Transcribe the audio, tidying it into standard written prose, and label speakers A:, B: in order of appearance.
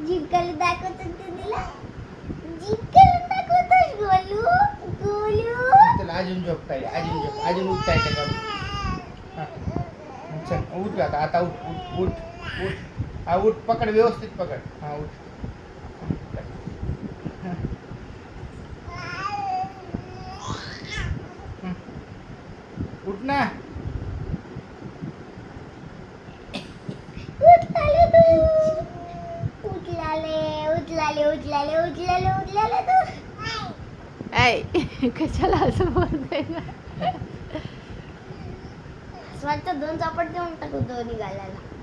A: जिंकल दाखवतो दीदीला. जिंकल दाखवतोस गोलू. गोलू.
B: चल अजून झोपताय, अजून झोप, अजून उठताय का गं? हा. चल उठ आता, आता उठ उठ उठ उठ. हा उठ, पकड व्यवस्थित पकड. हा उठ. हा. उठ ना.
A: उठलाले तू. उठलाले उठलाले उठलाले उठलाले उठलाले तू.
C: ऐ कशाला असं बोलतोय ना?
A: असं वाटतं दोन चापट देऊन टाकू दोन्ही गालाला.